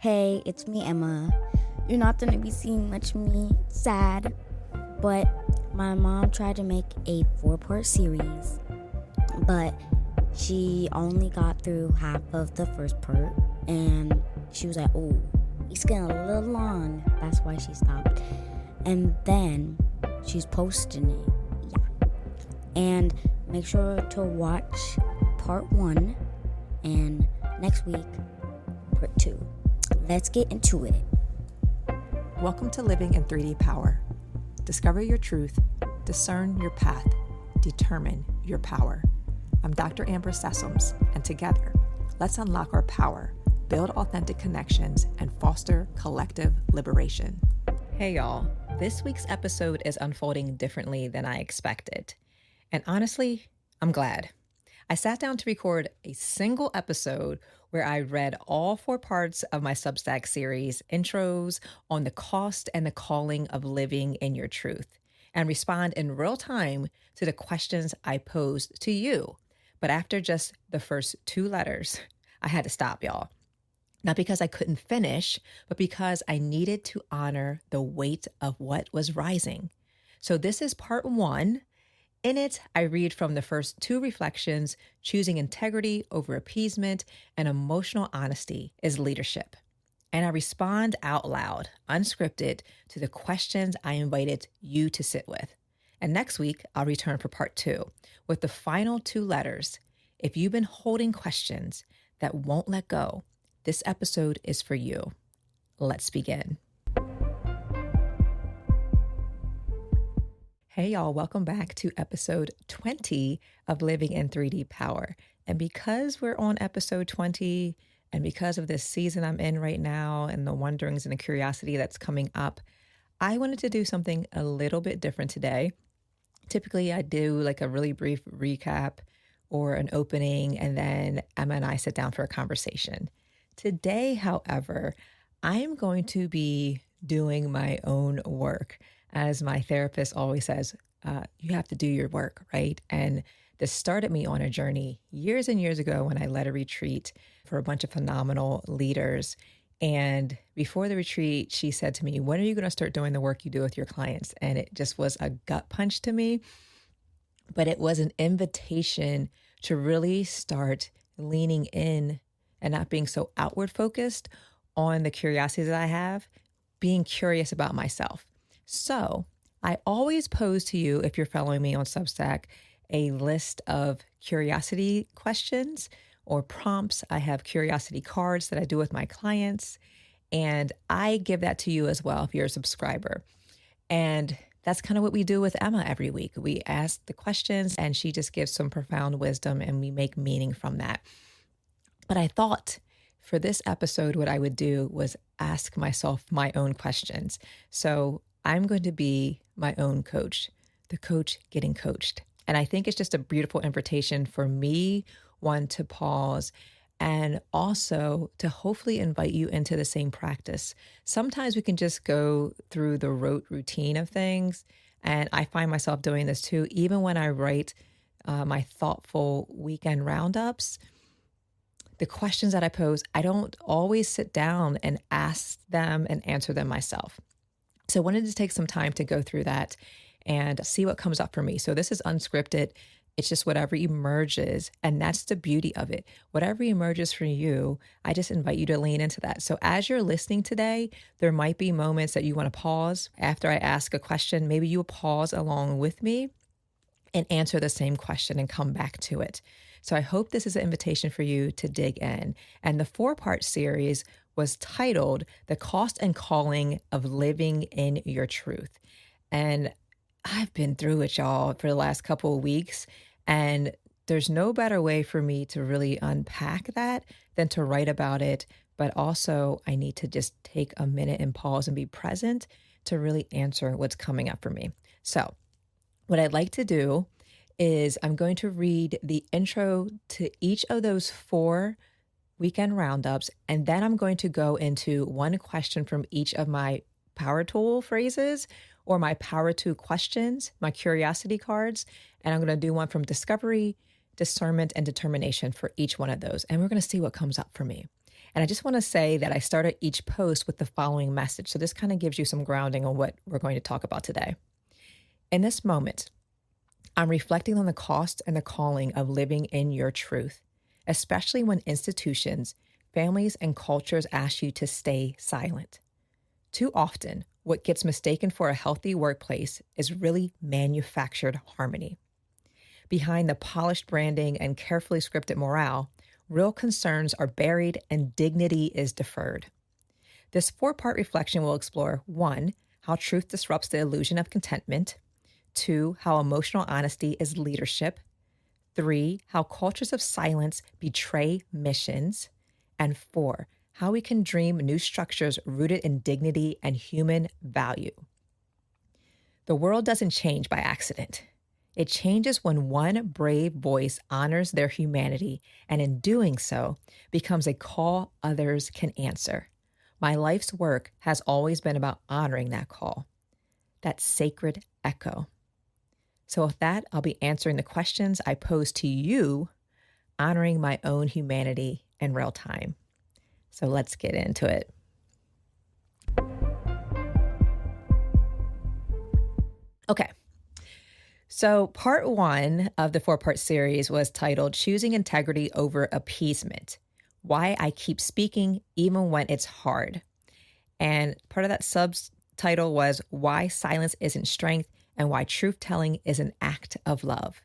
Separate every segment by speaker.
Speaker 1: Hey, it's me, Emma. You're not going to be seeing much of me. Sad. But my mom tried to make a 4-part series, but she only got through half of the first part, and she was like, oh, it's getting a little long. That's why she stopped. And then she's posting it. Yeah. And make sure to watch part 1, and next week, part 2. Let's get into it.
Speaker 2: Welcome to Living in 3D Power. Discover your truth, discern your path, determine your power. I'm Dr. Amber Sessoms, and together, let's unlock our power, build authentic connections, and foster collective liberation. Hey y'all, this week's episode is unfolding differently than I expected. And honestly, I'm glad. I sat down to record a single episode where I read all 4 parts of my Substack series, intros on the cost and the calling of living in your truth, and respond in real time to the questions I posed to you. But after just the first 2 letters, I had to stop, y'all. Not because I couldn't finish, but because I needed to honor the weight of what was rising. So this is part 1. In it, I read from the first 2 reflections, choosing integrity over appeasement and emotional honesty is leadership. And I respond out loud, unscripted, to the questions I invited you to sit with. And next week, I'll return for part 2 with the final 2 letters. If you've been holding questions that won't let go, this episode is for you. Let's begin. Hey y'all, welcome back to episode 20 of Living in 3D Power. And because we're on episode 20, and because of this season I'm in right now and the wonderings and the curiosity that's coming up, I wanted to do something a little bit different today. Typically I do like a really brief recap or an opening, and then Emma and I sit down for a conversation. Today, however, I'm going to be doing my own work. As my therapist always says, you have to do your work, right? And this started me on a journey years and years ago when I led a retreat for a bunch of phenomenal leaders. And before the retreat, she said to me, when are you going to start doing the work you do with your clients? And it just was a gut punch to me. But it was an invitation to really start leaning in and not being so outward focused on the curiosities that I have, being curious about myself. So I always pose to you, if you're following me on Substack, a list of curiosity questions or prompts. I have curiosity cards that I do with my clients, and I give that to you as well if you're a subscriber. And that's kind of what we do with Emma every week. We ask the questions and she just gives some profound wisdom and we make meaning from that. But I thought for this episode, what I would do was ask myself my own questions. So I'm going to be my own coach, the coach getting coached. And I think it's just a beautiful invitation for me, one, to pause, and also to hopefully invite you into the same practice. Sometimes we can just go through the rote routine of things. And I find myself doing this too, even when I write my thoughtful weekend roundups. The questions that I pose, I don't always sit down and ask them and answer them myself. So I wanted to take some time to go through that and see what comes up for me. So this is unscripted. It's just whatever emerges. And that's the beauty of it. Whatever emerges for you, I just invite you to lean into that. So as you're listening today, there might be moments that you want to pause after I ask a question. Maybe you'll pause along with me and answer the same question and come back to it. So I hope this is an invitation for you to dig in. And the 4-part series was titled The Cost and Calling of Living in Your Truth. And I've been through it, y'all, for the last couple of weeks. And there's no better way for me to really unpack that than to write about it. But also I need to just take a minute and pause and be present to really answer what's coming up for me. So what I'd like to do is I'm going to read the intro to each of those 4 weekend roundups, and then I'm going to go into one question from each of my power tool phrases or my power tool questions, my curiosity cards, and I'm going to do one from discovery, discernment, and determination for each one of those. And we're going to see what comes up for me. And I just want to say that I started each post with the following message. So this kind of gives you some grounding on what we're going to talk about today. In this moment, I'm reflecting on the cost and the calling of living in your truth, especially when institutions, families, and cultures ask you to stay silent. Too often, what gets mistaken for a healthy workplace is really manufactured harmony. Behind the polished branding and carefully scripted morale, real concerns are buried and dignity is deferred. This 4-part reflection will explore 1, how truth disrupts the illusion of contentment, 2, how emotional honesty is leadership, 3, how cultures of silence betray missions, and 4, how we can dream new structures rooted in dignity and human value. The world doesn't change by accident. It changes when one brave voice honors their humanity and in doing so becomes a call others can answer. My life's work has always been about honoring that call, that sacred echo. So with that, I'll be answering the questions I pose to you, honoring my own humanity in real time. So let's get into it. Okay. So part 1 of the 4-part series was titled Choosing Integrity Over Appeasement, Why I Keep Speaking Even When It's Hard. And part of that subtitle was Why Silence Isn't Strength and Why Truth-Telling is an Act of Love.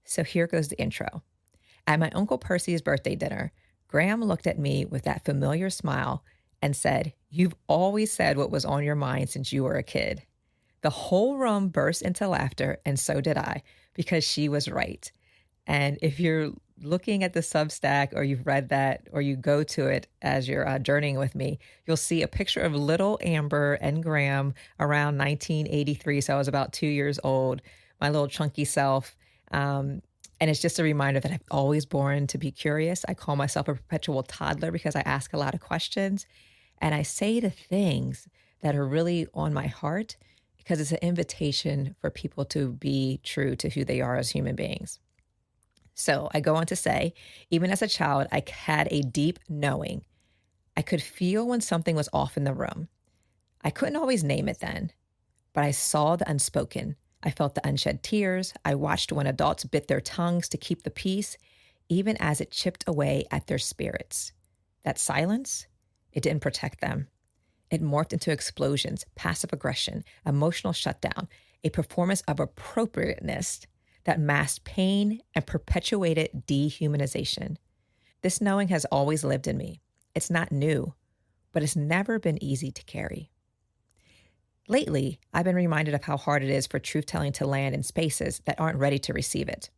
Speaker 2: So here goes the intro. At my Uncle Percy's birthday dinner, Graham looked at me with that familiar smile and said, "You've always said what was on your mind since you were a kid." The whole room burst into laughter, and so did I, because she was right. And if you're looking at the Substack or you've read that or you go to it as you're journeying with me, you'll see a picture of little Amber and Graham around 1983. So I was about 2 years old, my little chunky self. And it's just a reminder that I'm always born to be curious. I call myself a perpetual toddler because I ask a lot of questions and I say the things that are really on my heart because it's an invitation for people to be true to who they are as human beings. So I go on to say, even as a child, I had a deep knowing. I could feel when something was off in the room. I couldn't always name it then, but I saw the unspoken. I felt the unshed tears. I watched when adults bit their tongues to keep the peace, even as it chipped away at their spirits. That silence, it didn't protect them. It morphed into explosions, passive aggression, emotional shutdown, a performance of appropriateness that masked pain and perpetuated dehumanization. This knowing has always lived in me. It's not new, but it's never been easy to carry. Lately, I've been reminded of how hard it is for truth-telling to land in spaces that aren't ready to receive it.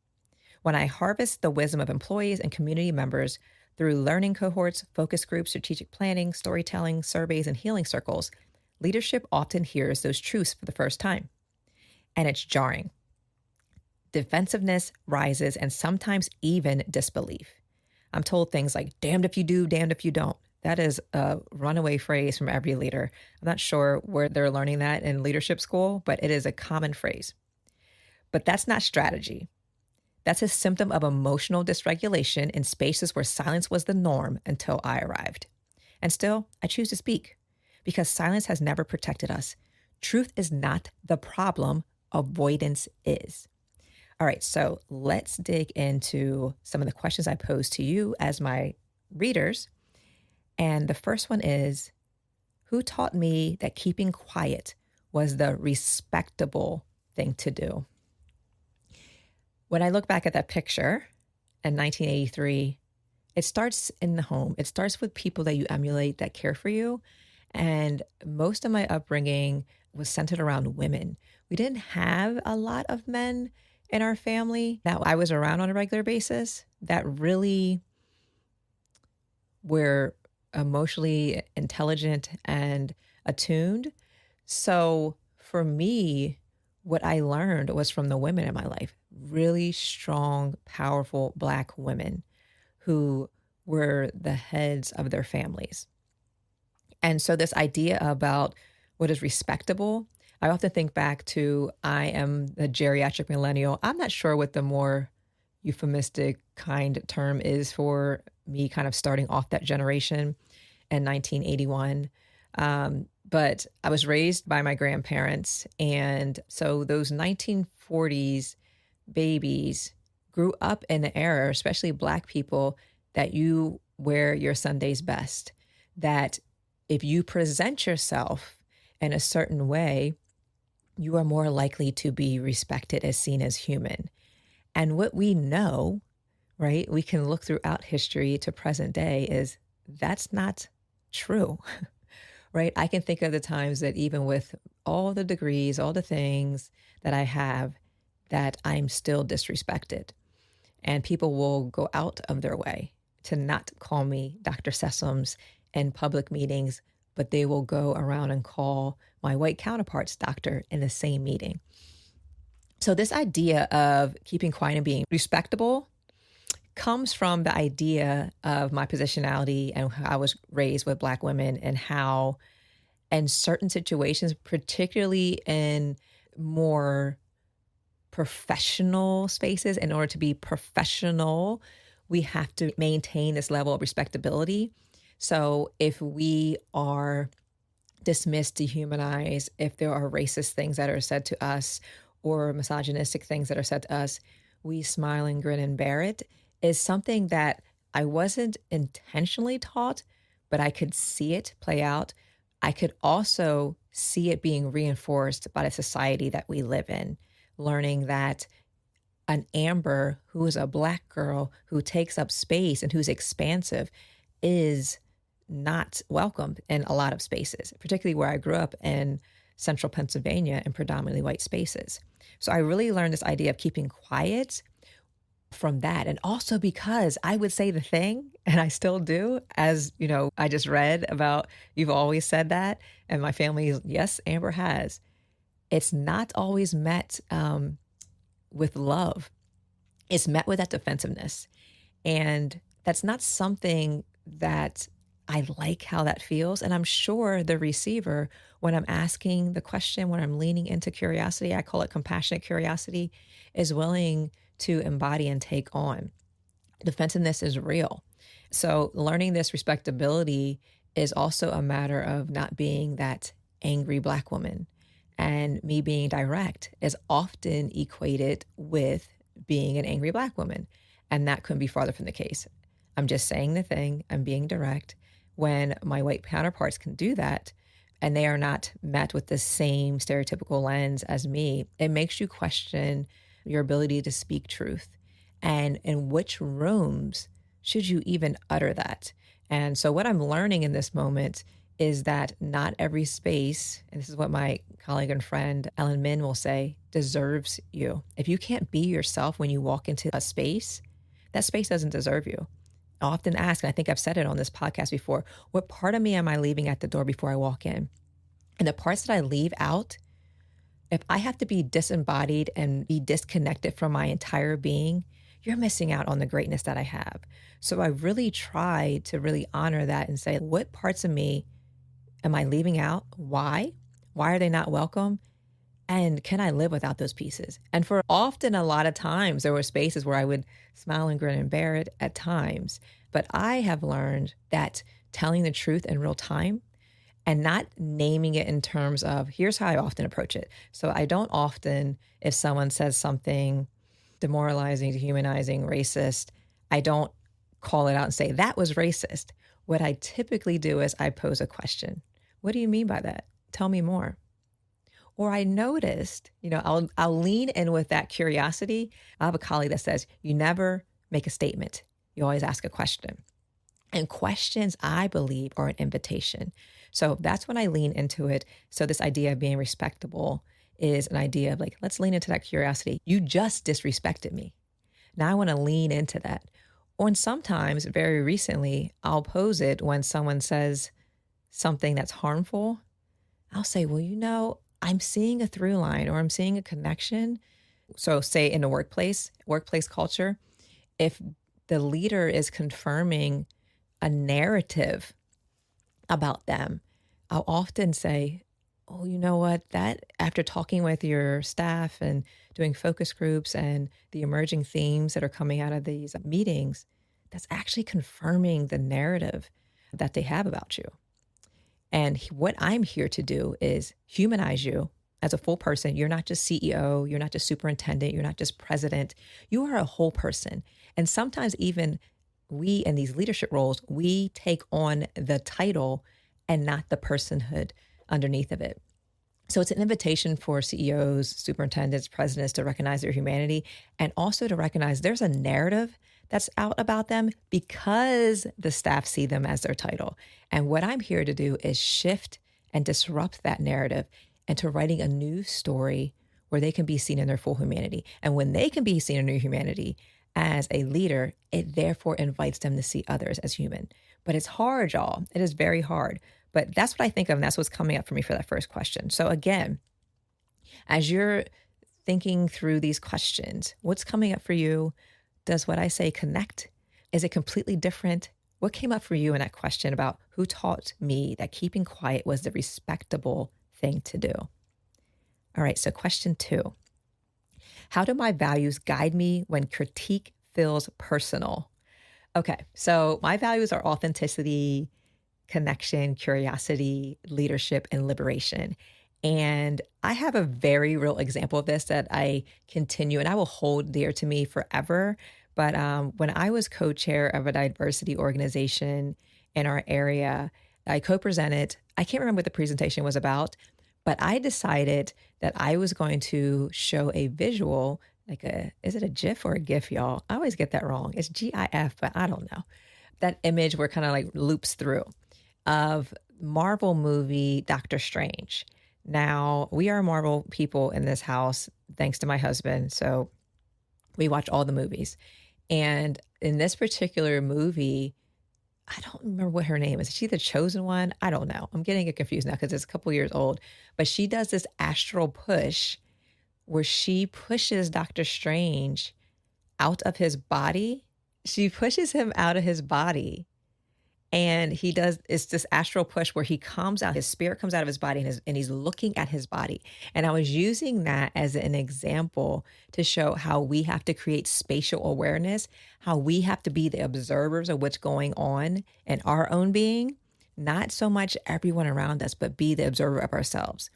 Speaker 2: When I harvest the wisdom of employees and community members through learning cohorts, focus groups, strategic planning, storytelling, surveys, and healing circles, leadership often hears those truths for the first time. And it's jarring. Defensiveness rises and sometimes even disbelief. I'm told things like, damned if you do, damned if you don't. That is a runaway phrase from every leader. I'm not sure where they're learning that in leadership school, but it is a common phrase. But that's not strategy. That's a symptom of emotional dysregulation in spaces where silence was the norm until I arrived. And still, I choose to speak because silence has never protected us. Truth is not the problem, avoidance is. All right, so let's dig into some of the questions I pose to you as my readers. And the first one is, who taught me that keeping quiet was the respectable thing to do? When I look back at that picture in 1983, it starts in the home. It starts with people that you emulate that care for you. And most of my upbringing was centered around women. We didn't have a lot of men in our family that I was around on a regular basis that really were emotionally intelligent and attuned. So for me, what I learned was from the women in my life, really strong, powerful Black women who were the heads of their families. And so this idea about what is respectable, I often think back to, I am a geriatric millennial. I'm not sure what the more euphemistic kind term is for me kind of starting off that generation. in 1981. But I was raised by my grandparents. And so those 1940s babies grew up in an era, especially Black people, that you wear your Sunday's best. That if you present yourself in a certain way, you are more likely to be respected as seen as human. And what we know, right, we can look throughout history to present day is that's not true, right? I can think of the times that even with all the degrees, all the things that I have, that I'm still disrespected. And people will go out of their way to not call me Dr. Sessoms in public meetings, but they will go around and call my white counterparts doctor in the same meeting. So this idea of keeping quiet and being respectable comes from the idea of my positionality and how I was raised with Black women, and how in certain situations, particularly in more professional spaces, in order to be professional, we have to maintain this level of respectability. So if we are dismissed, dehumanized, if there are racist things that are said to us or misogynistic things that are said to us, we smile and grin and bear it, is something that I wasn't intentionally taught, but I could see it play out. I could also see it being reinforced by the society that we live in, learning that an Amber who is a Black girl who takes up space and who's expansive is not welcomed in a lot of spaces, particularly where I grew up in central Pennsylvania in predominantly white spaces. So I really learned this idea of keeping quiet from that. And also because I would say the thing, and I still do, as you know, I just read about, you've always said that. And my family, yes, Amber has. It's not always met with love. It's met with that defensiveness. And that's not something that I like how that feels. And I'm sure the receiver, when I'm asking the question, when I'm leaning into curiosity, I call it compassionate curiosity, is willing to embody and take on. Defensiveness is real. So learning this respectability is also a matter of not being that angry Black woman. And me being direct is often equated with being an angry Black woman. And that couldn't be farther from the case. I'm just saying the thing, I'm being direct. When my white counterparts can do that, and they are not met with the same stereotypical lens as me, it makes you question your ability to speak truth. And in which rooms should you even utter that? And so what I'm learning in this moment is that not every space, and this is what my colleague and friend Ellen Min will say, deserves you. If you can't be yourself when you walk into a space, that space doesn't deserve you. I often ask, and I think I've said it on this podcast before, what part of me am I leaving at the door before I walk in? And the parts that I leave out, if I have to be disembodied and be disconnected from my entire being, you're missing out on the greatness that I have. So I really try to really honor that and say, what parts of me am I leaving out? Why? Why are they not welcome? And can I live without those pieces? And for often a lot of times, there were spaces where I would smile and grin and bear it at times. But I have learned that telling the truth in real time and not naming it in terms of, here's how I often approach it. So I don't often, if someone says something demoralizing, dehumanizing, racist, I don't call it out and say, that was racist. What I typically do is I pose a question. What do you mean by that? Tell me more. Or I noticed, I'll lean in with that curiosity. I have a colleague that says, you never make a statement. You always ask a question. And questions, I believe, are an invitation. So that's when I lean into it. So this idea of being respectable is an idea of like, let's lean into that curiosity. You just disrespected me. Now I want to lean into that. Or sometimes, very recently, I'll pose it when someone says something that's harmful. I'll say, well, I'm seeing a through line, or I'm seeing a connection. So say in the workplace culture, if the leader is confirming a narrative about them, I'll often say, oh, you know what, that after talking with your staff and doing focus groups and the emerging themes that are coming out of these meetings, that's actually confirming the narrative that they have about you. And what I'm here to do is humanize you as a full person. You're not just CEO, you're not just superintendent, you're not just president. You are a whole person. And sometimes even we in these leadership roles, we take on the title and not the personhood underneath of it. So it's an invitation for CEOs, superintendents, presidents to recognize their humanity and also to recognize there's a narrative that's out about them because the staff see them as their title. And what I'm here to do is shift and disrupt that narrative into writing a new story where they can be seen in their full humanity. And when they can be seen in their humanity as a leader, it therefore invites them to see others as human. But it's hard, y'all. It is very hard. But that's what I think of, and that's what's coming up for me for that first question. So again, as you're thinking through these questions, what's coming up for you? Does what I say connect? Is it completely different? What came up for you in that question about who taught me that keeping quiet was the respectable thing to do? All right, so question 2. How do my values guide me when critique feels personal? Okay, so my values are authenticity, connection, curiosity, leadership, and liberation. And I have a very real example of this that I continue and I will hold dear to me forever. But when I was co-chair of a diversity organization in our area, I co-presented. I can't remember what the presentation was about, but I decided that I was going to show a visual, is it a GIF or a GIF, y'all? I always get that wrong. It's GIF, but I don't know. That image where kind of like loops through of Marvel movie Doctor Strange. Now, we are Marvel people in this house, thanks to my husband. So we watch all the movies. And in this particular movie, I don't remember what her name is. Is she the chosen one? I don't know. I'm getting it confused now because it's a couple years old. But she does this astral push where she pushes Doctor Strange out of his body. She pushes him out of his body. And it's this astral push where he comes out, his spirit comes out of his body and he's looking at his body. And I was using that as an example to show how we have to create spatial awareness, how we have to be the observers of what's going on in our own being, not so much everyone around us, but be the observer of ourselves.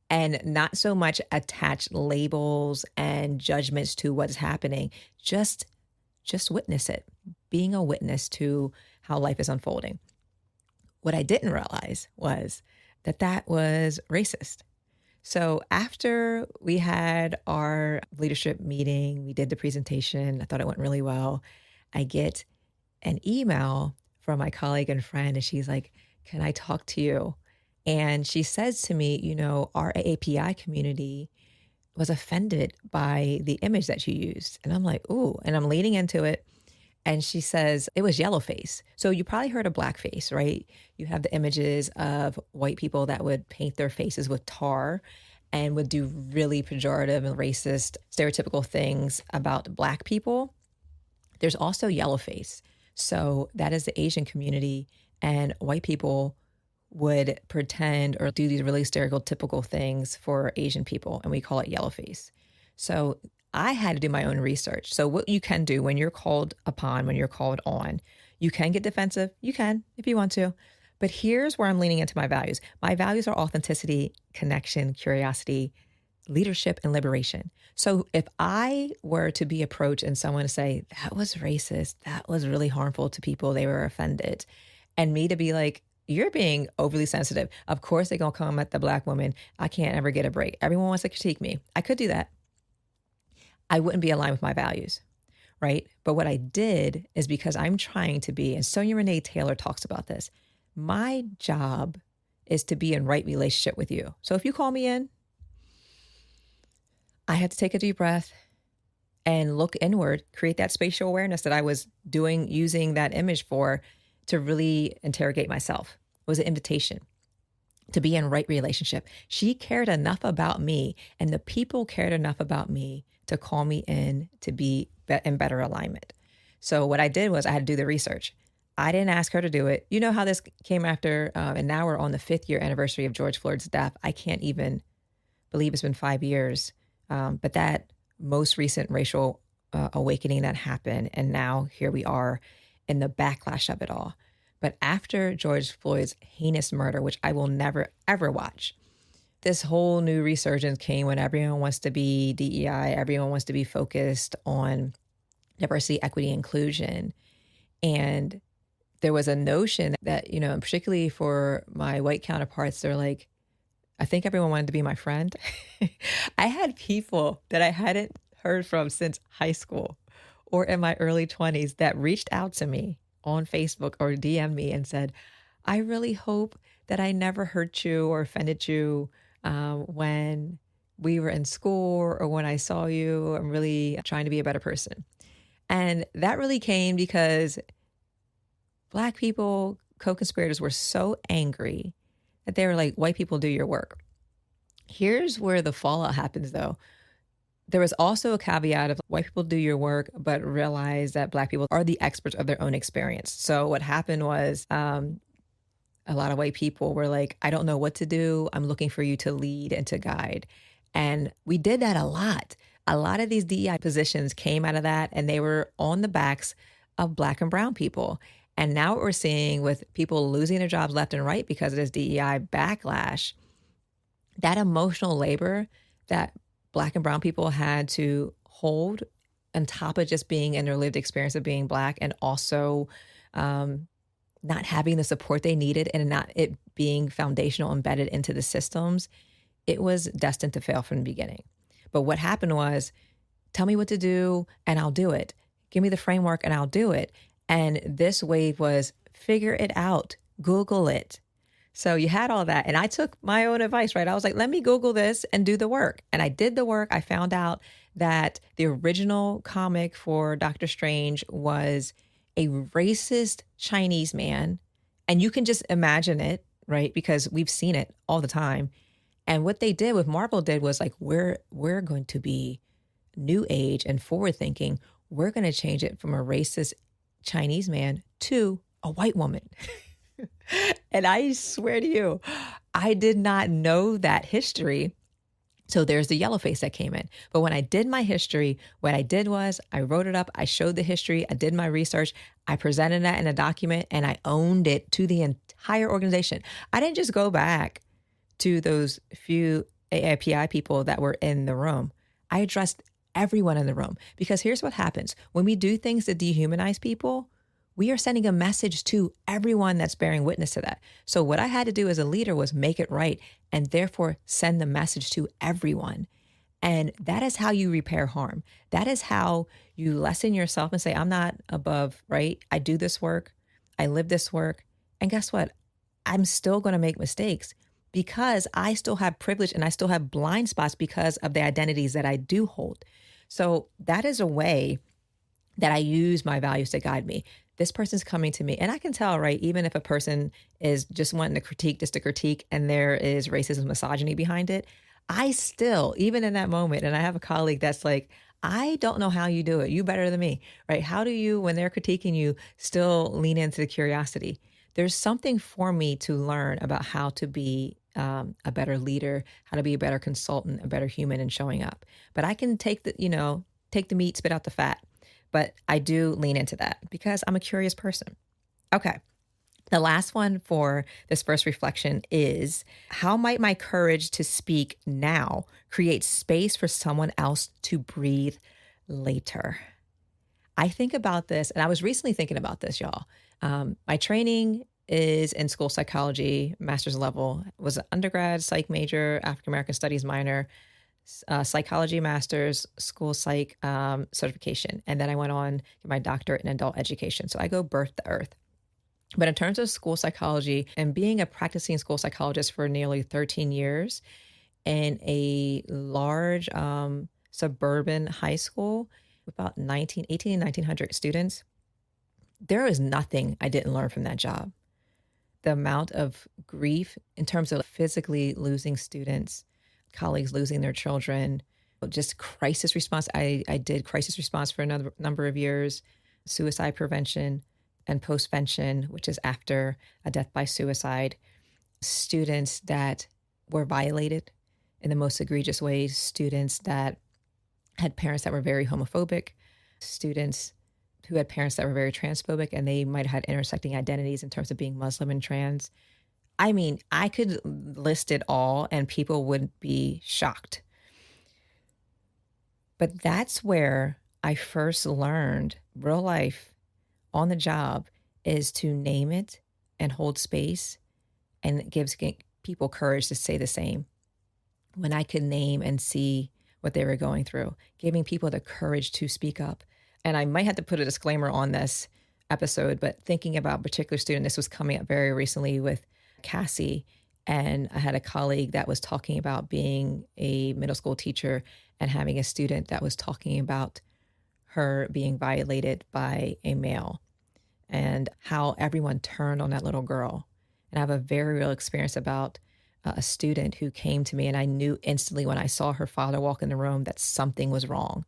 Speaker 2: And not so much attach labels and judgments to what's happening, just witness it, being a witness to how life is unfolding. What I didn't realize was that was racist. So after we had our leadership meeting, we did the presentation, I thought it went really well. I get an email from my colleague and friend, and she's like, "Can I talk to you?" And she says to me, our AAPI community was offended by the image that you used. And I'm like, ooh, and I'm leaning into it. And she says, it was yellowface. So you probably heard of blackface, right? You have the images of white people that would paint their faces with tar and would do really pejorative and racist, stereotypical things about Black people. There's also yellowface. So that is the Asian community, and white people would pretend or do these really stereotypical things for Asian people, and we call it yellowface. So I had to do my own research. So what you can do when you're called upon, when you're called on, you can get defensive. You can, if you want to. But here's where I'm leaning into my values. My values are authenticity, connection, curiosity, leadership, and liberation. So if I were to be approached and someone to say, that was racist, that was really harmful to people, they were offended, and me to be like, you're being overly sensitive. Of course, they're going to come at the Black woman. I can't ever get a break. Everyone wants to critique me. I could do that. I wouldn't be aligned with my values, right? But what I did is, because I'm trying to be, and Sonia Renee Taylor talks about this, my job is to be in right relationship with you. So if you call me in, I have to take a deep breath and look inward, create that spatial awareness that I was using that image for, to really interrogate myself. It was an invitation to be in right relationship. She cared enough about me, and the people cared enough about me to call me in to be in better alignment. So what I did was I had to do the research. I didn't ask her to do it. You know how this came after, and now we're on the 5th year anniversary of George Floyd's death. I can't even believe it's been 5 years. But that most recent racial awakening that happened, and now here we are in the backlash of it all. But after George Floyd's heinous murder, which I will never, ever watch, this whole new resurgence came when everyone wants to be DEI, everyone wants to be focused on diversity, equity, inclusion. And there was a notion that, particularly for my white counterparts, they're like, I think everyone wanted to be my friend. I had people that I hadn't heard from since high school or in my early 20s that reached out to me on Facebook or DM me and said, I really hope that I never hurt you or offended you when we were in school or when I saw you. I'm really trying to be a better person. And that really came because Black people, co-conspirators, were so angry that they were like, white people, do your work. Here's where the fallout happens, though. There was also a caveat of white people do your work, but realize that Black people are the experts of their own experience. So what happened was a lot of white people were like, I don't know what to do. I'm looking for you to lead and to guide. And we did that a lot. A lot of these DEI positions came out of that, and they were on the backs of Black and brown people. And now what we're seeing with people losing their jobs left and right because of this DEI backlash, that emotional labor that Black and brown people had to hold on top of just being in their lived experience of being Black, and also not having the support they needed and not it being foundational, embedded into the systems, it was destined to fail from the beginning. But what happened was, tell me what to do and I'll do it. Give me the framework and I'll do it. And this wave was figure it out, Google it. So you had all that. And I took my own advice, right? I was like, let me Google this and do the work. And I did the work. I found out that the original comic for Doctor Strange was a racist Chinese man. And you can just imagine it, right? Because we've seen it all the time. And what they did, what Marvel did was like, we're going to be new age and forward thinking. We're going to change it from a racist Chinese man to a white woman. And I swear to you, I did not know that history. So there's the yellow face that came in. But when I did my history, what I did was I wrote it up. I showed the history. I did my research. I presented that in a document and I owned it to the entire organization. I didn't just go back to those few AIPI people that were in the room. I addressed everyone in the room, because here's what happens. When we do things that dehumanize people, we are sending a message to everyone that's bearing witness to that. So what I had to do as a leader was make it right, and therefore send the message to everyone. And that is how you repair harm. That is how you lessen yourself and say, I'm not above, right? I do this work. I live this work. And guess what? I'm still going to make mistakes because I still have privilege and I still have blind spots because of the identities that I do hold. So that is a way that I use my values to guide me. This person's coming to me and I can tell, right? Even if a person is just wanting to critique, just to critique, and there is racism, misogyny behind it, I still, even in that moment, and I have a colleague that's like, I don't know how you do it. You better than me, right? How do you, when they're critiquing you, still lean into the curiosity? There's something for me to learn about how to be a better leader, how to be a better consultant, a better human in showing up. But I can take the meat, spit out the fat. But I do lean into that because I'm a curious person. Okay. The last one for this first reflection is, how might my courage to speak now create space for someone else to breathe later? I think about this, and I was recently thinking about this, y'all. My training is in school psychology, master's level. Was an undergrad psych major, African-American studies minor, psychology master's, school psych certification. And then I went on to my doctorate in adult education. So I go birth to earth. But in terms of school psychology and being a practicing school psychologist for nearly 13 years in a large suburban high school with about 18 and 1900 students, there is nothing I didn't learn from that job. The amount of grief in terms of physically losing students, colleagues losing their children, just crisis response. I did crisis response for another number of years, suicide prevention and postvention, which is after a death by suicide, students that were violated in the most egregious ways, students that had parents that were very homophobic, students who had parents that were very transphobic, and they might have had intersecting identities in terms of being Muslim and trans. I mean, I could list it all and people would be shocked. But that's where I first learned real life on the job is to name it and hold space. And it gives people courage to say the same. When I could name and see what they were going through, giving people the courage to speak up. And I might have to put a disclaimer on this episode, but thinking about a particular student, this was coming up very recently with Cassie. And I had a colleague that was talking about being a middle school teacher and having a student that was talking about her being violated by a male and how everyone turned on that little girl. And I have a very real experience about a student who came to me, and I knew instantly when I saw her father walk in the room that something was wrong.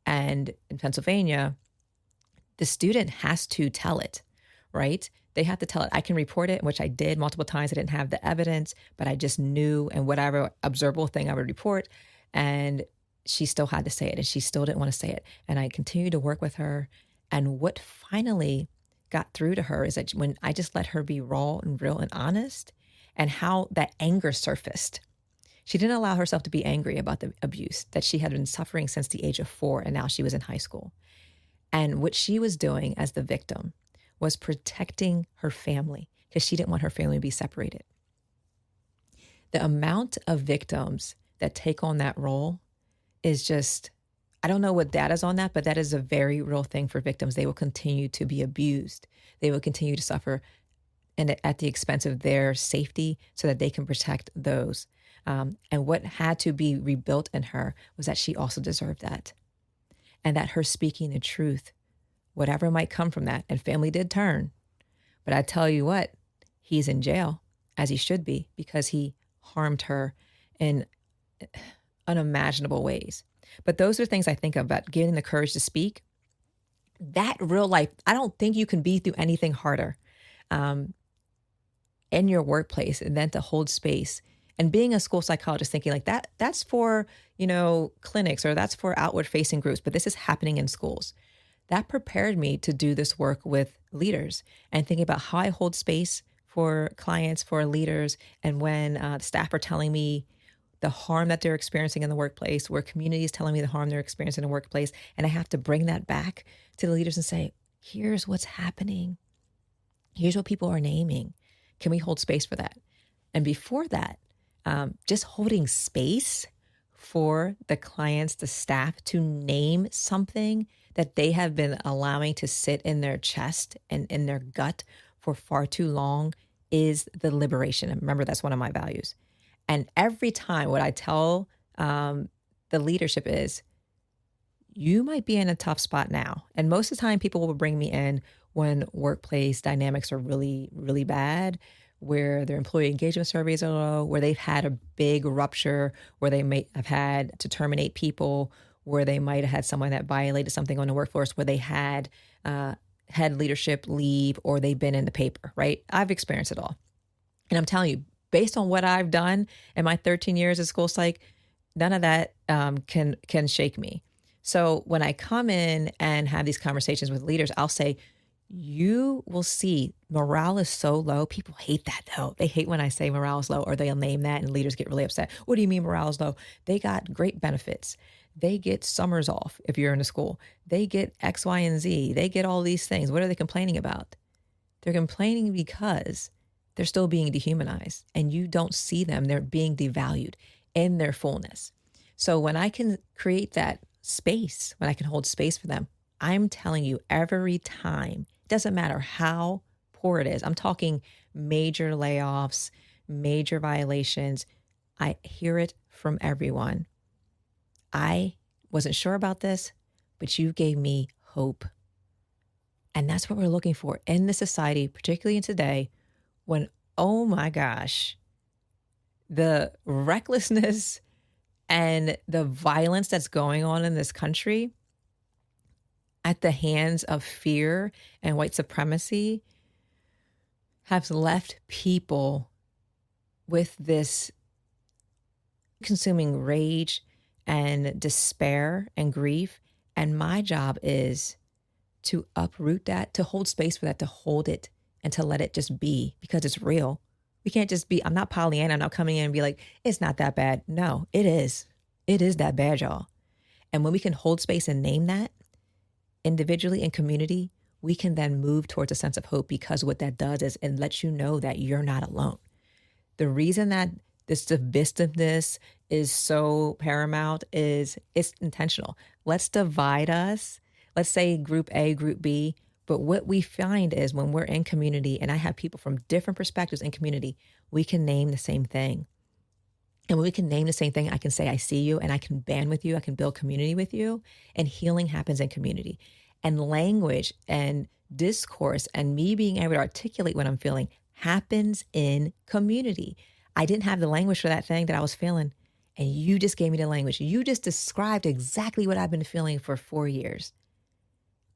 Speaker 2: And in Pennsylvania, the student has to tell it, right? They have to tell it. I can report it, which I did multiple times. I didn't have the evidence, but I just knew, and whatever observable thing I would report. And she still had to say it, and she still didn't want to say it. And I continued to work with her. And what finally got through to her is that when I just let her be raw and real and honest, and how that anger surfaced. She didn't allow herself to be angry about the abuse that she had been suffering since the age of 4, and now she was in high school. And what she was doing as the victim was protecting her family because she didn't want her family to be separated. The amount of victims that take on that role is just, I don't know what data's on that, but that is a very real thing for victims. They will continue to be abused. They will continue to suffer and at the expense of their safety so that they can protect those. And what had to be rebuilt in her was that she also deserved that. And that her speaking the truth, whatever might come from that, and family did turn. But I tell you what, he's in jail, as he should be, because he harmed her in unimaginable ways. But those are things I think about, giving the courage to speak. That real life, I don't think you can be through anything harder. In your workplace, and then to hold space. And being a school psychologist, thinking like that's for, clinics, or that's for outward facing groups, but this is happening in schools. That prepared me to do this work with leaders and thinking about how I hold space for clients, for leaders. And when the staff are telling me the harm that they're experiencing in the workplace, where community is telling me the harm they're experiencing in the workplace, and I have to bring that back to the leaders and say, here's what's happening. Here's what people are naming. Can we hold space for that? And before that, just holding space for the clients, the staff to name something that they have been allowing to sit in their chest and in their gut for far too long is the liberation. And remember, that's one of my values. And every time what I tell the leadership is, you might be in a tough spot now. And most of the time people will bring me in when workplace dynamics are really, really bad, where their employee engagement surveys are low, where they've had a big rupture, where they may have had to terminate people, where they might have had someone that violated something on the workforce, where they had head leadership leave, or they've been in the paper, right? I've experienced it all. And I'm telling you, based on what I've done in my 13 years as school psych, none of that can shake me. So when I come in and have these conversations with leaders, I'll say, you will see morale is so low. People hate that though. They hate when I say morale is low, or they'll name that and leaders get really upset. What do you mean morale is low? They got great benefits. They get summers off if you're in a school. They get X, Y, and Z. They get all these things. What are they complaining about? They're complaining because they're still being dehumanized and you don't see them. They're being devalued in their fullness. So when I can create that space, when I can hold space for them, I'm telling you, every time, it doesn't matter how poor it is. I'm talking major layoffs, major violations. I hear it from everyone. I wasn't sure about this, but you gave me hope. And that's what we're looking for in this society, particularly in today, when, oh my gosh, the recklessness and the violence that's going on in this country at the hands of fear and white supremacy have left people with this consuming rage and despair and grief. And my job is to uproot that, to hold space for that, to hold it and to let it just be because it's real. We can't just be, I'm not Pollyanna, I'm not coming in and be like, it's not that bad. No, it is. It is that bad, y'all. And when we can hold space and name that individually in community, we can then move towards a sense of hope, because what that does is it lets you know that you're not alone. The reason that this divisiveness is so paramount is it's intentional. Let's divide us. Let's say group A, group B. But what we find is when we're in community and I have people from different perspectives in community, we can name the same thing. And when we can name the same thing, I can say, I see you, and I can band with you. I can build community with you, and healing happens in community. And language and discourse and me being able to articulate what I'm feeling happens in community. I didn't have the language for that thing that I was feeling, and you just gave me the language. You just described exactly what I've been feeling for 4 years.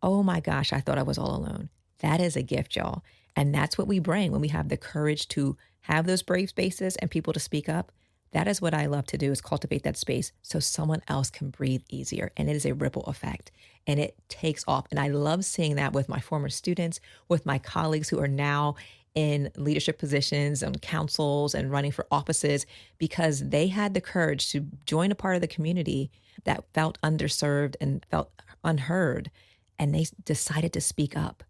Speaker 2: Oh my gosh, I thought I was all alone. That is a gift, y'all. And that's what we bring when we have the courage to have those brave spaces and people to speak up. That is what I love to do, is cultivate that space so someone else can breathe easier. And it is a ripple effect and it takes off. And I love seeing that with my former students, with my colleagues who are now in leadership positions and councils and running for offices, because they had the courage to join a part of the community that felt underserved and felt unheard. And they decided to speak up.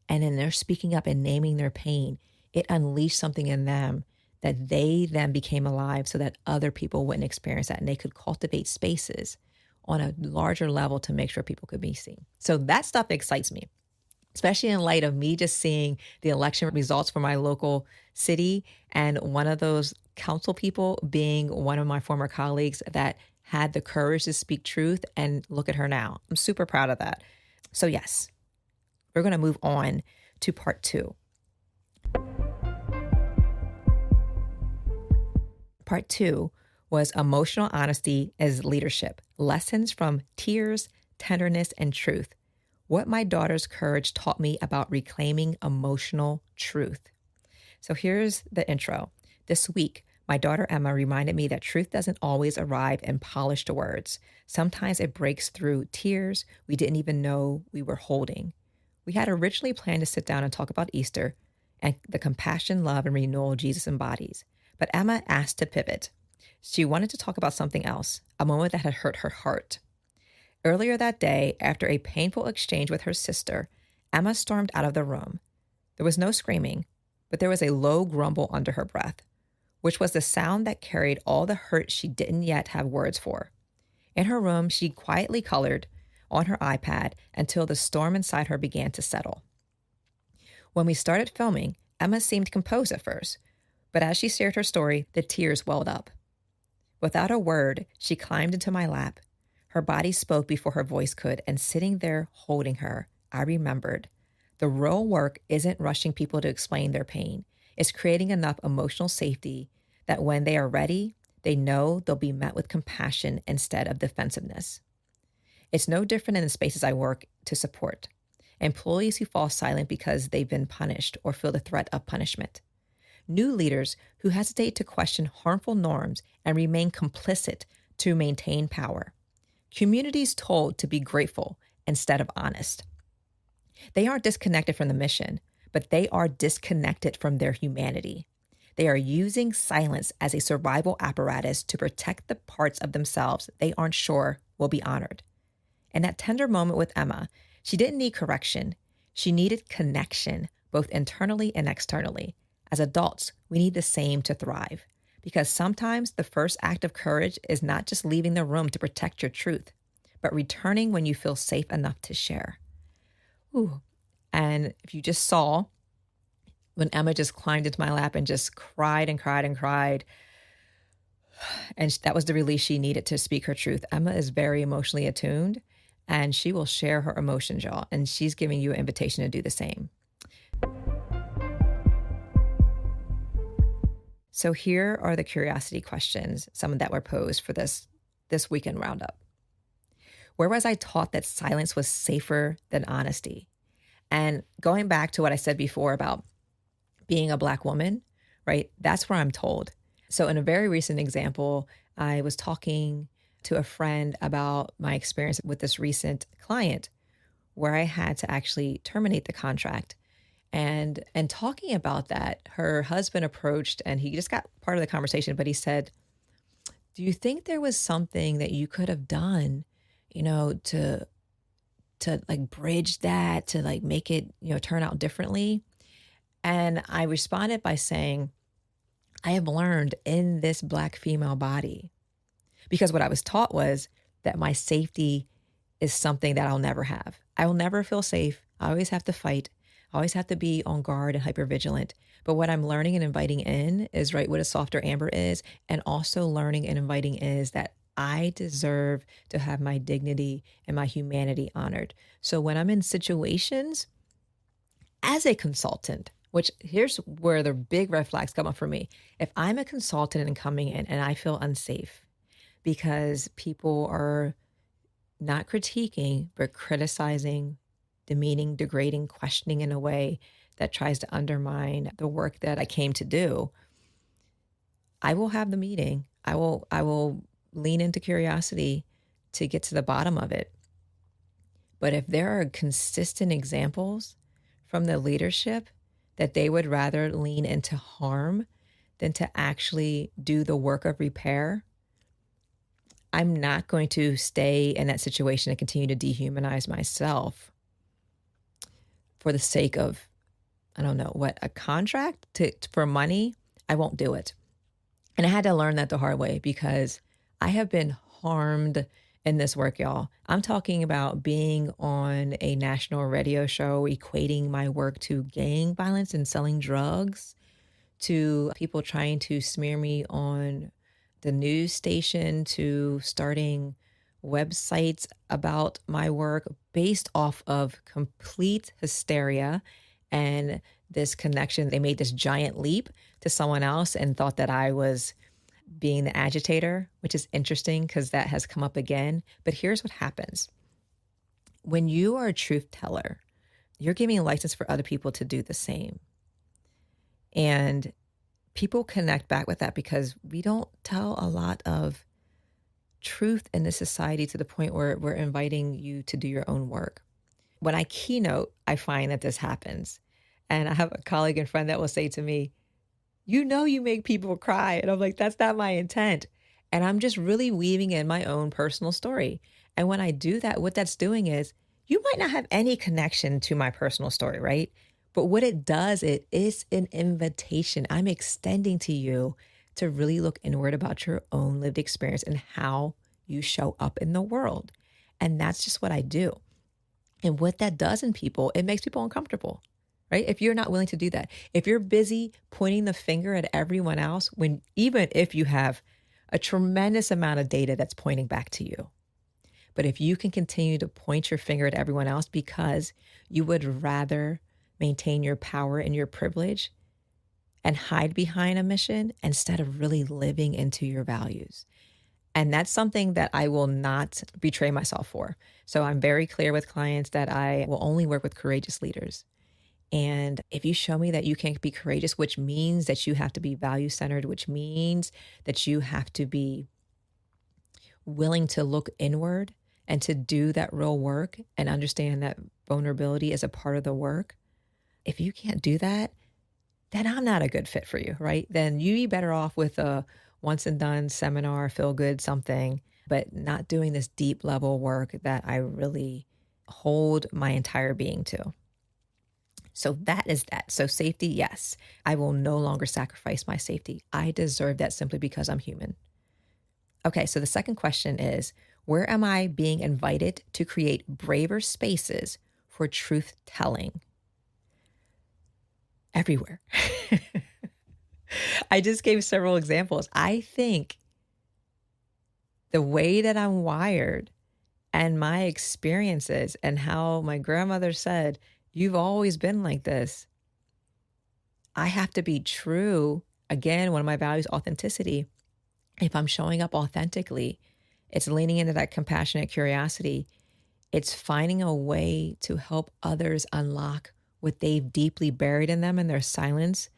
Speaker 2: And in their speaking up and naming their pain, it unleashed something in them that they then became alive so that other people wouldn't experience that. And they could cultivate spaces on a larger level to make sure people could be seen. So that stuff excites me, especially in light of me just seeing the election results for my local city. And one of those council people being one of my former colleagues that had the courage to speak truth, and look at her now. I'm super proud of that. So yes, we're going to move on to part 2. Part 2 was emotional honesty as leadership, lessons from tears, tenderness, and truth. What my daughter's courage taught me about reclaiming emotional truth. So here's the intro. This week, my daughter Emma reminded me that truth doesn't always arrive in polished words. Sometimes it breaks through tears we didn't even know we were holding. We had originally planned to sit down and talk about Easter and the compassion, love, and renewal Jesus embodies. But Emma asked to pivot. She wanted to talk about something else, a moment that had hurt her heart. Earlier that day, after a painful exchange with her sister, Emma stormed out of the room. There was no screaming, but there was a low grumble under her breath, which was the sound that carried all the hurt she didn't yet have words for. In her room, she quietly colored on her iPad until the storm inside her began to settle. When we started filming, Emma seemed composed at first, but as she shared her story, the tears welled up. Without a word, she climbed into my lap. Her body spoke before her voice could, and sitting there holding her, I remembered. The real work isn't rushing people to explain their pain. It's creating enough emotional safety that when they are ready, they know they'll be met with compassion instead of defensiveness. It's no different in the spaces I work to support. Employees who fall silent because they've been punished or feel the threat of punishment. New leaders who hesitate to question harmful norms and remain complicit to maintain power. Communities told to be grateful instead of honest. They aren't disconnected from the mission, but they are disconnected from their humanity. They are using silence as a survival apparatus to protect the parts of themselves they aren't sure will be honored. In that tender moment with Emma, she didn't need correction. She needed connection, both internally and externally. As adults, we need the same to thrive, because sometimes the first act of courage is not just leaving the room to protect your truth, but returning when you feel safe enough to share. Ooh. And if you just saw when Emma just climbed into my lap and just cried and cried and cried, and that was the release she needed to speak her truth. Emma is very emotionally attuned, and she will share her emotions, y'all, and she's giving you an invitation to do the same. So here are the curiosity questions, some that were posed for this weekend roundup. Where was I taught that silence was safer than honesty? And going back to what I said before about being a Black woman, right? That's where I'm told. So in a very recent example, I was talking to a friend about my experience with this recent client where I had to actually terminate the contract. And talking about that, her husband approached and he just got part of the conversation, but he said, "Do you think there was something that you could have done, to like bridge that, to like make it, turn out differently?" And I responded by saying, "I have learned in this Black female body," because what I was taught was that my safety is something that I'll never have. I will never feel safe. I always have to fight. I always have to be on guard and hypervigilant. But what I'm learning and inviting in is right what a softer amber is, and also learning and inviting is that I deserve to have my dignity and my humanity honored. So when I'm in situations as a consultant, which here's where the big red flags come up for me. If I'm a consultant and coming in and I feel unsafe because people are not critiquing, but criticizing, demeaning, degrading, questioning in a way that tries to undermine the work that I came to do, I will have the meeting. I will lean into curiosity to get to the bottom of it. But if there are consistent examples from the leadership that they would rather lean into harm than to actually do the work of repair, I'm not going to stay in that situation and continue to dehumanize myself for the sake of, I don't know, what, a contract for money. I won't do it. And I had to learn that the hard way because I have been harmed in this work, y'all. I'm talking about being on a national radio show, equating my work to gang violence and selling drugs, to people trying to smear me on the news station, to starting websites about my work based off of complete hysteria and this connection. They made this giant leap to someone else and thought that I was being the agitator, which is interesting because that has come up again. But here's what happens. When you are a truth teller, you're giving a license for other people to do the same. And people connect back with that because we don't tell a lot of truth in this society to the point where we're inviting you to do your own work. When I keynote, I find that this happens. And I have a colleague and friend that will say to me, you make people cry. And I'm like, that's not my intent. And I'm just really weaving in my own personal story. And when I do that, what that's doing is you might not have any connection to my personal story, right? But what it does, it is an invitation. I'm extending to you to really look inward about your own lived experience and how you show up in the world. And that's just what I do. And what that does in people, it makes people uncomfortable, right? If you're not willing to do that, if you're busy pointing the finger at everyone else, even if you have a tremendous amount of data that's pointing back to you, but if you can continue to point your finger at everyone else because you would rather maintain your power and your privilege and hide behind a mission instead of really living into your values. And that's something that I will not betray myself for. So I'm very clear with clients that I will only work with courageous leaders. And if you show me that you can't be courageous, which means that you have to be value-centered, which means that you have to be willing to look inward and to do that real work and understand that vulnerability is a part of the work. If you can't do that, then I'm not a good fit for you, right? Then you'd be better off with a once and done seminar, feel good something, but not doing this deep level work that I really hold my entire being to. So that is that. So safety, yes, I will no longer sacrifice my safety. I deserve that simply because I'm human. Okay, so the second question is, where am I being invited to create braver spaces for truth telling? Everywhere. I just gave several examples. I think the way that I'm wired and my experiences and how my grandmother said, you've always been like this. I have to be true. Again, one of my values, authenticity. If I'm showing up authentically, it's leaning into that compassionate curiosity. It's finding a way to help others unlock what they've deeply buried in them in their silence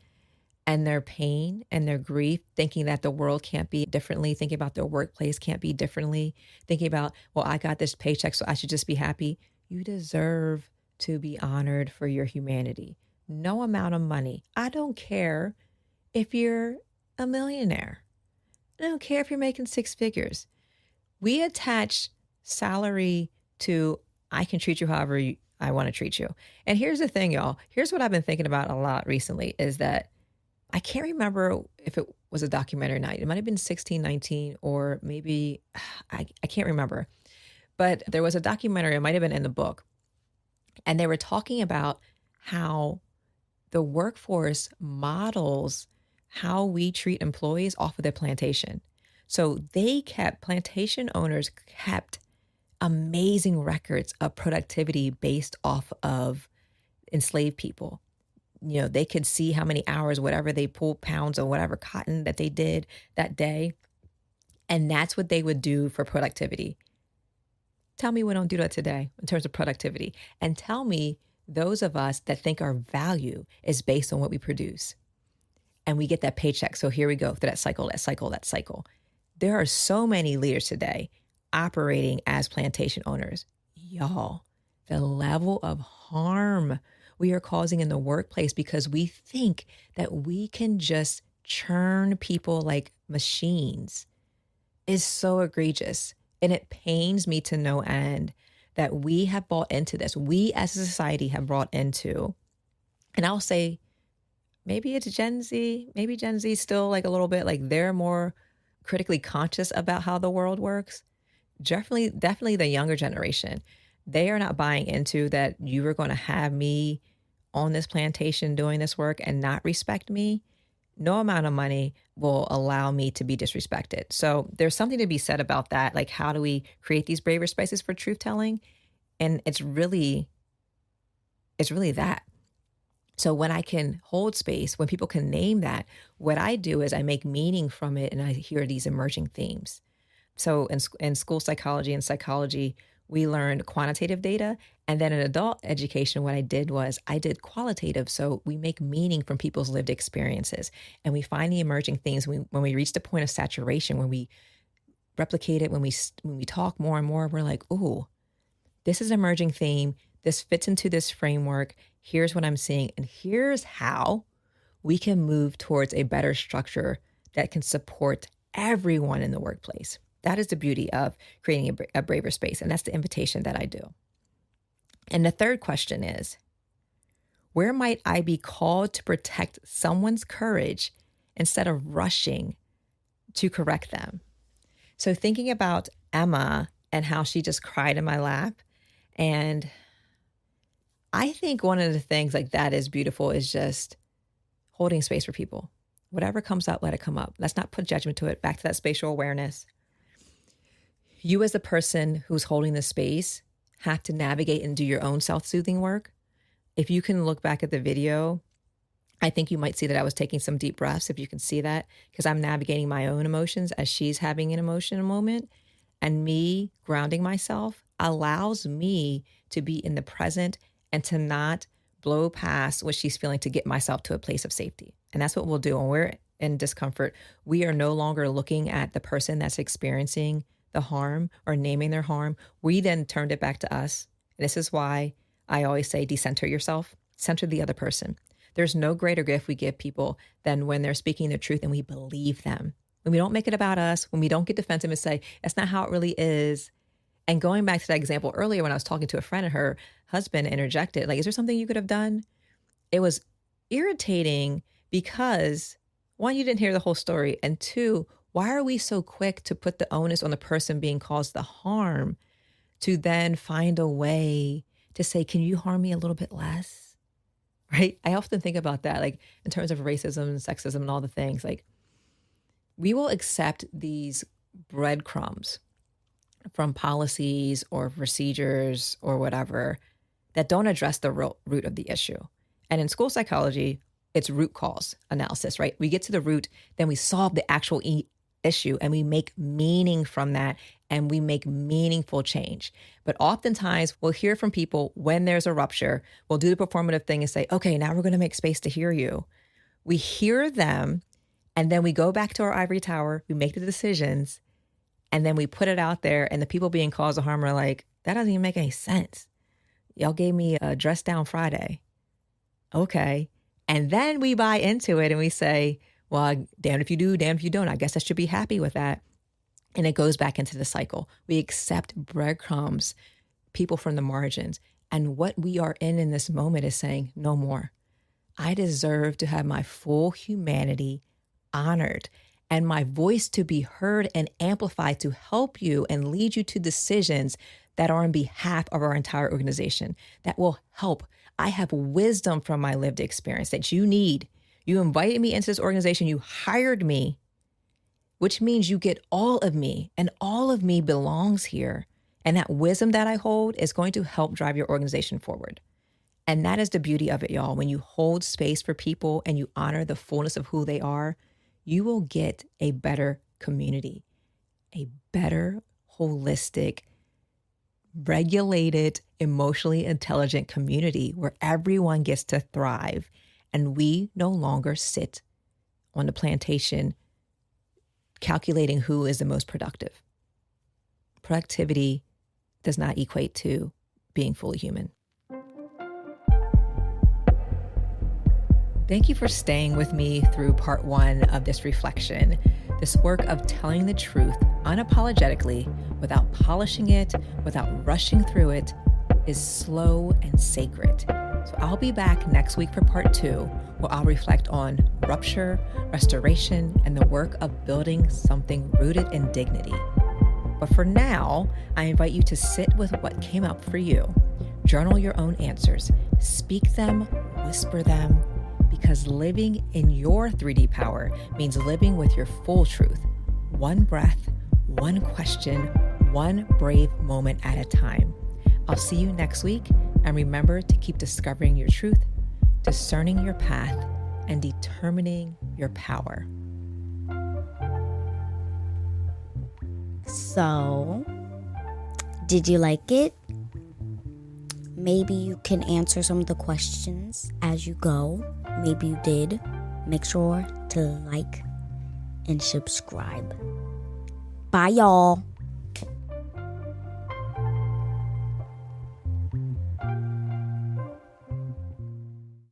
Speaker 2: and their pain and their grief, thinking that the world can't be differently, thinking about their workplace can't be differently, thinking about, well, I got this paycheck, so I should just be happy. You deserve to be honored for your humanity. No amount of money. I don't care if you're a millionaire. I don't care if you're making six figures. We attach salary to I can treat you however I want to treat you. And here's the thing, y'all. Here's what I've been thinking about a lot recently is that I can't remember if it was a documentary or not. It might have been 1619 or maybe I can't remember. But there was a documentary, it might have been in the book. And they were talking about how the workforce models how we treat employees off of their plantation. So plantation owners kept amazing records of productivity based off of enslaved people. You know, they could see how many hours, whatever they pulled pounds of whatever cotton that they did that day. And that's what they would do for productivity. Tell me we don't do that today in terms of productivity. And tell me those of us that think our value is based on what we produce. And we get that paycheck. So here we go through that cycle. There are so many leaders today operating as plantation owners. Y'all, the level of harm we are causing in the workplace because we think that we can just churn people like machines is so egregious. And it pains me to no end that we have bought into this. We as a society have brought into, and I'll say, maybe it's Gen Z, maybe Gen Z still like a little bit like they're more critically conscious about how the world works. Definitely the younger generation. They are not buying into that you are going to have me on this plantation doing this work and not respect me. No amount of money will allow me to be disrespected. So there's something to be said about that. Like, how do we create these braver spaces for truth telling? And it's really that. So when I can hold space, when people can name that, what I do is I make meaning from it and I hear these emerging themes. So in school psychology and psychology, we learned quantitative data. And then in adult education, what I did was I did qualitative. So we make meaning from people's lived experiences and we find the emerging things when we reach the point of saturation, when we replicate it, when we talk more and more, we're like, ooh, this is an emerging theme. This fits into this framework. Here's what I'm seeing. And here's how we can move towards a better structure that can support everyone in the workplace. That is the beauty of creating a braver space. And that's the invitation that I do. And the third question is, where might I be called to protect someone's courage instead of rushing to correct them? So thinking about Emma and how she just cried in my lap. And I think one of the things like that is beautiful is just holding space for people. Whatever comes up, let it come up. Let's not put judgment to it. Back to that spatial awareness. You as the person who's holding the space have to navigate and do your own self-soothing work. If you can look back at the video, I think you might see that I was taking some deep breaths, if you can see that, because I'm navigating my own emotions as she's having an emotional moment. And me grounding myself allows me to be in the present and to not blow past what she's feeling to get myself to a place of safety. And that's what we'll do when we're in discomfort. We are no longer looking at the person that's experiencing the harm or naming their harm. We then turned it back to us. This is why I always say decenter yourself, center the other person. There's no greater gift we give people than when they're speaking the truth and we believe them. When we don't make it about us, when we don't get defensive and say, that's not how it really is. And going back to that example earlier when I was talking to a friend and her husband interjected, like, is there something you could have done? It was irritating because, one, you didn't hear the whole story. And two, why are we so quick to put the onus on the person being caused the harm to then find a way to say, can you harm me a little bit less? Right? I often think about that, like in terms of racism and sexism and all the things, like we will accept these breadcrumbs from policies or procedures or whatever that don't address the root of the issue. And in school psychology, it's root cause analysis, right? We get to the root, then we solve the actual issue and we make meaning from that and we make meaningful change. But oftentimes we'll hear from people when there's a rupture, we'll do the performative thing and say, okay, now we're going to make space to hear you. We hear them and then we go back to our ivory tower, we make the decisions, and then we put it out there and the people being caused the harm are like, that doesn't even make any sense. Y'all gave me a dress down Friday. Okay. And then we buy into it and we say, well, damn if you do, damn if you don't. I guess I should be happy with that. And it goes back into the cycle. We accept breadcrumbs, people from the margins. And what we are in this moment is saying, no more. I deserve to have my full humanity honored and my voice to be heard and amplified to help you and lead you to decisions that are on behalf of our entire organization that will help. I have wisdom from my lived experience that you need. You invited me into this organization. You hired me, which means you get all of me, and all of me belongs here. And that wisdom that I hold is going to help drive your organization forward. And that is the beauty of it, y'all. When you hold space for people and you honor the fullness of who they are, you will get a better community, a better, holistic, regulated, emotionally intelligent community where everyone gets to thrive. And we no longer sit on the plantation calculating who is the most productive. Productivity does not equate to being fully human. Thank you for staying with me through part 1 of this reflection, this work of telling the truth unapologetically, without polishing it, without rushing through it, is slow and sacred. So I'll be back next week for part 2, where I'll reflect on rupture, restoration, and the work of building something rooted in dignity. But for now, I invite you to sit with what came up for you. Journal your own answers, speak them, whisper them, because living in your 3D power means living with your full truth, one breath, one question, one brave moment at a time. I'll see you next week, and remember to keep discovering your truth, discerning your path, and determining your power.
Speaker 1: So, did you like it? Maybe you can answer some of the questions as you go. Maybe you did. Make sure to like and subscribe. Bye, y'all.